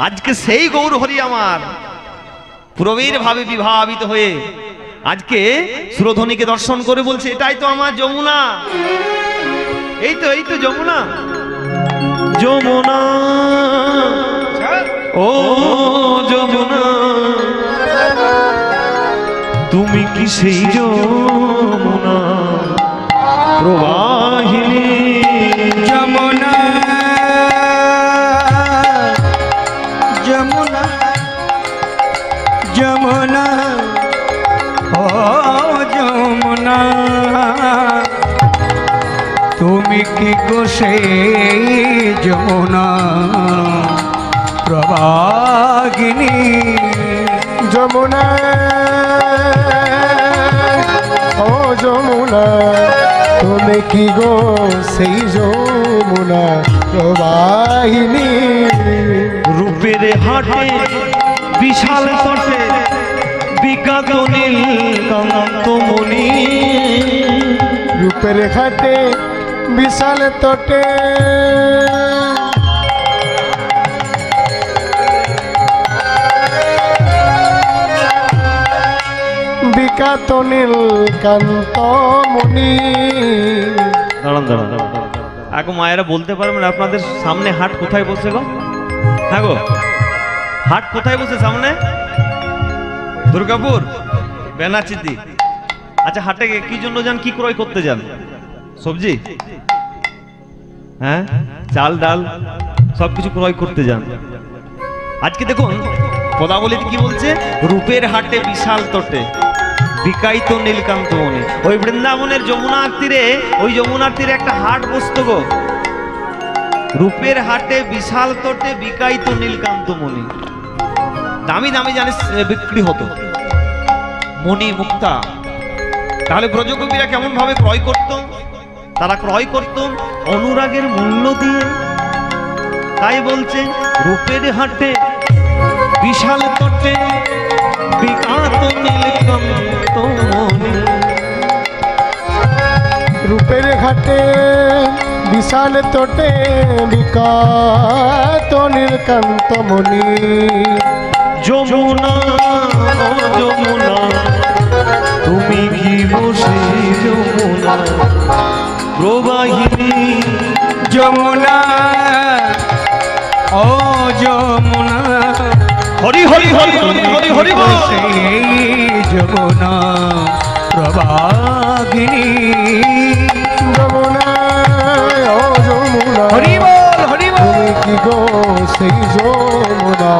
আজকে সেই গৌর হরি আমার প্রবীর ভাবে বিভাবিত হয়ে আজকে সুরধ্বনিকে দর্শন করে বলছে এটাই তো আমার যমুনা, এই তো যমুনা। যমুনা ও যমুনা তুমি কি সেই যমুনা প্রবাহিনী? যমুনা যমুনা যমুনা ও যমুনা তুমি কি গো সেই যমুনা প্রবাহিনী? যমুনা ও যমুনা তুমি কি গো সেই যমুনা প্রবাহিনী? রূপের হাটে বিশাল তটে বিকাত নীল কান্তমণি। রূপের ঘাটে বিশাল তটে বিকাত নীল কান্তমণি। দাঁড়ান এখন মায়েরা বলতে পারবেন আপনাদের সামনে হাট কোথায় বসে গো? হ্যাঁ গো, হাট কোথায় বসে সামনে? দুর্গাপুর, বেনাচিতি। আচ্ছা, হাটে কি জন্য যান, কি ক্রয় করতে যান? সবজি, হ্যাঁ, চাল ডাল সবকিছু ক্রয় করতে যান। আজকে দেখুন পদাবলীতে কি বলছে, রূপের হাটে বিশাল তটে বিকাইত নীলকান্তমণি। ওই বৃন্দাবনের যমুনার তীরে, ওই যমুনার তীরে একটা হাট বসতো গো, রূপের হাটে বিশাল তটে বিকাইত নীলকান্তমণি। দামি দামি জানিস বিক্রি হতো মণি মুক্তা। তাহলে ব্রজকবিরা কেমন ভাবে ক্রয় করত? তারা ক্রয় করত অনুরাগের মূল্য দিয়ে। তাই বলছে রূপের হাটে বিশাল তটে বিকাত নীলকান্তমণি। রূপের ঘাটে বিশাল তটে বিকাত নীলকান্তমণি। যমুনা যমুনা তুমি কি বসে যমুনা প্রবাহিনী? যমুনা ও যমুনা হরি হরি হরি হরি হরি হরি বল। সেই যমুনা প্রবাহিনী। যমুনা ও যমুনা হরি বল হরি বল। তুমি কি গো সেই যমুনা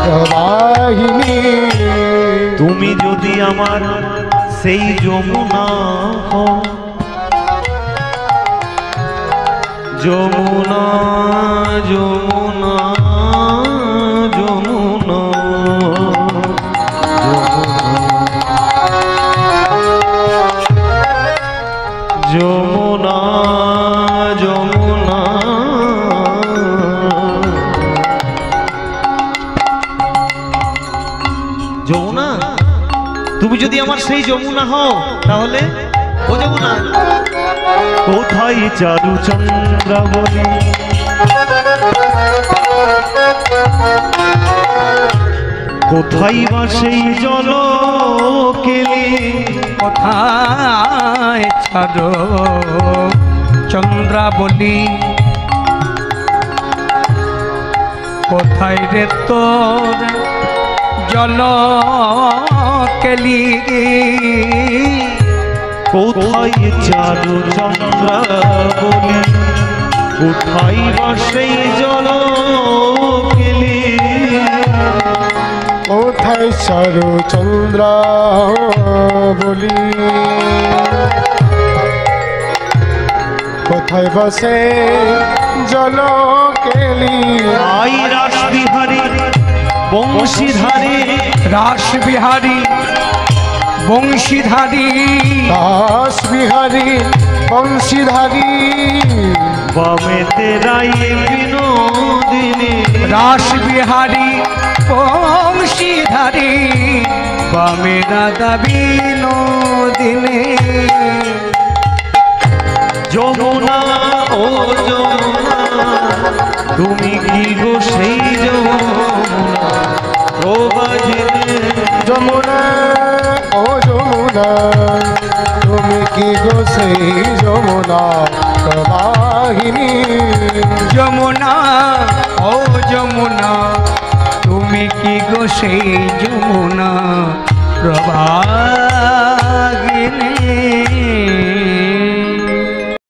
প্রবাহিনী? তুমি যদি আমার সেই যমুনা হও, যমুনা যমুনা যমুনা যমুনা যমুনা যমুনা তুমি যদি আমার সেই যমুনা হও, তাহলে ও যমুনা কোথায় চারু চন্দ্রাবলী, কোথায় বা সেই জল কেলি? কোথায় ছাড়ো চন্দ্রাবলী, কোথায় রে তোর জল কেলি? কোথায় চারু চন্দ্রাবলী, কোথায় বা সেই জল কেলি? কোথায় চারু চন্দ্রাবলী, কোথায় বসে জল কেলি? আই রাস বিহারী বংশীধারী, রাস বিহারী বংশীধারী, দাস বিহারী বংশীধারী। বামেতে রাই বিনোদিনী, রাস বিহারী বংশীধারী, বামে রাধা বিনোদিনী। যমুনা ও যমুনা তুমি কি গো সেই যমুনা যমুনা তুমি কি গো সেই যমুনা প্রবাহিনী যমুনা ও যমুনা তুমি কি গো সেই যমুনা